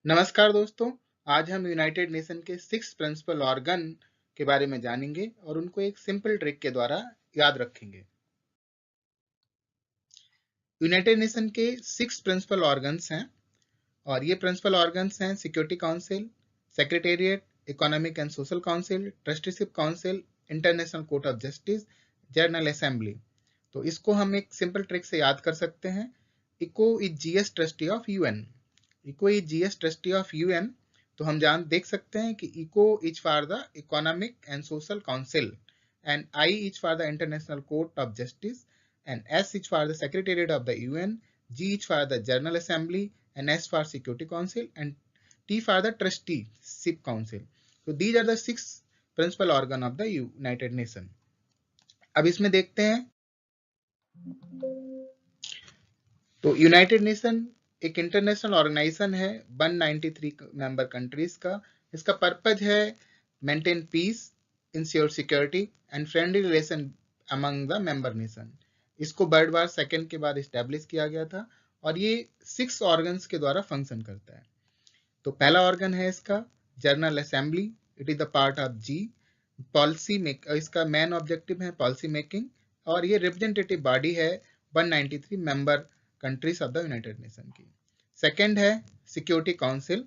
नमस्कार दोस्तों, आज हम यूनाइटेड नेशन के 6 प्रिंसिपल ऑर्गन के बारे में जानेंगे और उनको एक सिंपल ट्रिक के द्वारा याद रखेंगे। यूनाइटेड नेशन के 6 प्रिंसिपल ऑर्गन्स हैं और ये प्रिंसिपल ऑर्गन्स हैं security council, secretariat, economic and social council, trusteeship council, international court of justice, general assembly. तो इसको हम एक सिंपल ट्रिक से याद कर सकते हैं। ECO is GS trustee of UN. ECO is GS trustee of UN. तो हम देख सकते हैं कि ECO is for the economic and social council and I is for the international court of justice and S is for the secretariat of the UN, G is for the general assembly and S for Security Council and T for the Trusteeship Council. So these are the 6 principal organ of the United Nation. अब इसमें देखते हैं तो United nation एक international organisation है 193 member countries का। इसका purpose है maintain piece, ensure security and friendly relation among the member nation. इसको वर्ल्ड वॉर सेकेंड के बाद इस्टेब्लिश किया गया था और ये 6 ऑर्गन्स के द्वारा फंक्शन करता है। तो पहला ऑर्गन है इसका General Assembly, it is the part of G. Policy make, इसका मेन ऑब्जेक्टिव है पॉलिसी मेकिंग और ये रिप्रेजेंटेटिव बॉडी है 193 member countries of the United Nation की। सेकंड है सिक्योरिटी काउंसिल।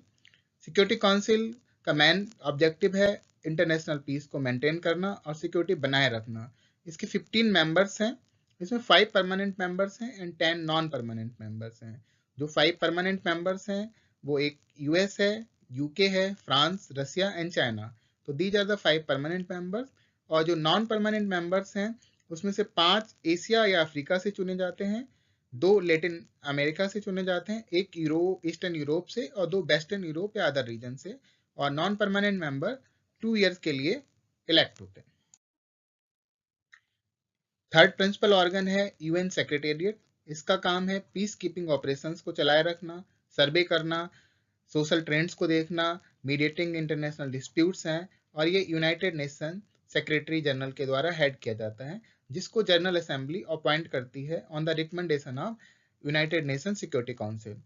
सिक्योरिटी काउंसिल का मेन ऑब्जेक्टिव है इंटरनेशनल पीस को मेंटेन करना और सिक्योरिटी बनाए रखना। इसके 15 मेंबर्स हैं, इसमें 5 परमानेंट मेंबर्स हैं एंड 10 नॉन परमानेंट मेंबर्स हैं। जो 5 परमानेंट मेंबर्स हैं वो एक यूएस है, यूके है, फ्रांस, रशिया एंड चाइना। तो these are the 5 permanent members. और जो नॉन परमानेंट मेंबर्स हैं उसमें से 5 एशिया या अफ्रीका से चुने जाते हैं, 2 लैटिन अमेरिका से चुने जाते हैं, एक ईस्टर्न यूरोप से और 2 वेस्टर्न यूरोप या अदर रीजन से। और नॉन परमानेंट मेंबर 2 ईयर्स के लिए इलेक्ट होते हैं। थर्ड प्रिंसिपल ऑर्गन है यूएन सेक्रेटेरिएट। इसका काम है पीस कीपिंग ऑपरेशंस को चलाए रखना, सर्वे करना, सोशल ट्रेंड्स को देखना, मीडिएटिंग इंटरनेशनल डिस्प्यूट्स हैं। और ये यूनाइटेड नेशन सेक्रेटरी जनरल के द्वारा हेड किया जाता है, जिसको जनरल असेंबली अपॉइंट करती है on the recommendation of United nation security council.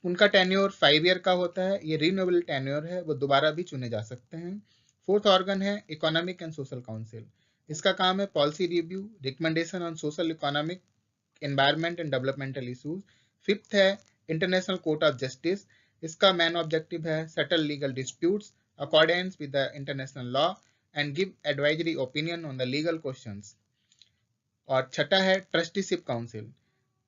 उनका टेन्योर 5 ईयर का होता है, ये रिन्यूएबल टेन्योर है, वो दोबारा भी चुने जा सकते हैं। फोर्थ ऑर्गन है इकोनॉमिक एंड सोशल काउंसिल। इसका काम है policy review, recommendation on social, economic, environment and developmental issues. Fifth है इंटरनेशनल कोर्ट ऑफ जस्टिस। इसका मेन ऑब्जेक्टिव है settle legal disputes accordance with the international law and give advisory opinion on the legal questions. और छठा है trusteeship council.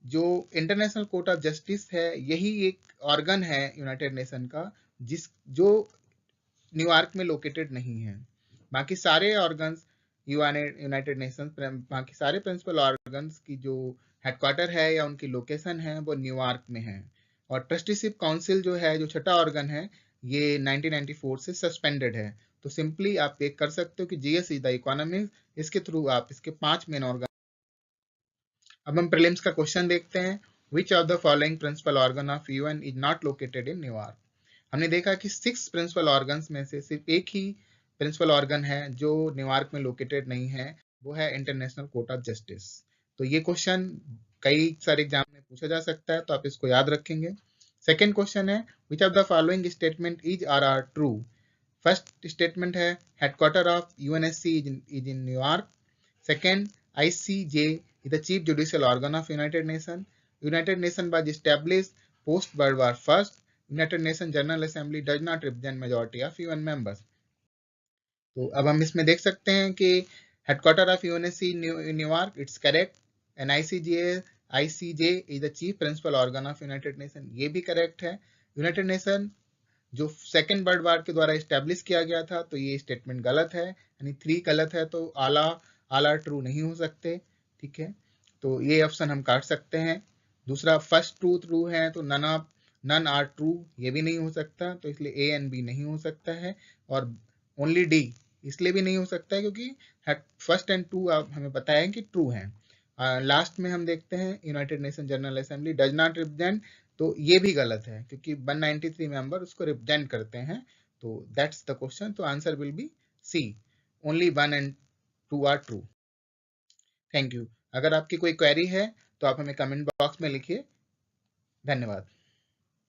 जो international court of justice है यही एक ऑर्गन है यूनाइटेड नेशन का जो न्यूयॉर्क में लोकेटेड नहीं है। बाकी सारे ऑर्गन्स यूनाइटेड नेशंस, बाकी सारे प्रिंसिपल ऑर्गन्स की जो हेडक्वार्टर है या उनकी लोकेशन है वो न्यूयॉर्क में है। और ट्रस्टीशिप काउंसिल जो है, जो छठा ऑर्गन है, ये 1994 से सस्पेंडेड है। तो सिंपली आप एक कर सकते हो कि जीएस इज द इकोनॉमी, इसके थ्रू आप इसके 5 मेन ऑर्गन। अब हम प्रीलिम्स का क्वेश्चन देखते हैं। Which of the following principal organ of UN is not located in New York. हमने देखा कि 6 प्रिंसिपल ऑर्गन्स में से सिर्फ एक ही प्रिंसिपल ऑर्गन है जो न्यूयॉर्क में लोकेटेड नहीं है, वो है इंटरनेशनल कोर्ट ऑफ जस्टिस। तो ये क्वेश्चन कई सारे एग्जाम में पूछा जा सकता है, तो आप इसको याद रखेंगे। सेकेंड क्वेश्चन है which of the following statement is are true. First statement है headquarter of UNSC is in New York. Second, ICJ is the chief judicial organ of United Nations. United Nations was established post World War First. United Nations General Assembly does not represent majority of UN members. तो अब हम इसमें देख सकते हैं कि headquarter of UNSC New York, it's correct. And ICJ is the chief principal organ of United Nation, ये भी करेक्ट है। यूनाइटेड नेशन जो सेकेंड वर्ल्ड वॉर के द्वारा इस्टेब्लिश किया गया था, तो ये स्टेटमेंट गलत है, यानी 3 गलत है, तो ऑल आर ट्रू नहीं हो सकते। ठीक है, तो ये ऑप्शन हम काट सकते हैं। दूसरा फर्स्ट ट्रू है, तो नन आर ट्रू, ये भी नहीं हो सकता, तो इसलिए A एंड B नहीं हो सकता है। और ओनली D इसलिए भी नहीं हो सकता है क्योंकि फर्स्ट एंड 2 हमें पता है कि ट्रू है। लास्ट में हम देखते हैं United nation general assembly does not represent, तो ये भी गलत है क्योंकि 193 मेंबर उसको रिप्रेजेंट करते हैं। तो दैट्स द क्वेश्चन, तो answer will be C, only 1 and 2 are true. Thank you. अगर आपकी कोई क्वेरी है तो आप हमें कमेंट बॉक्स में लिखिए। धन्यवाद।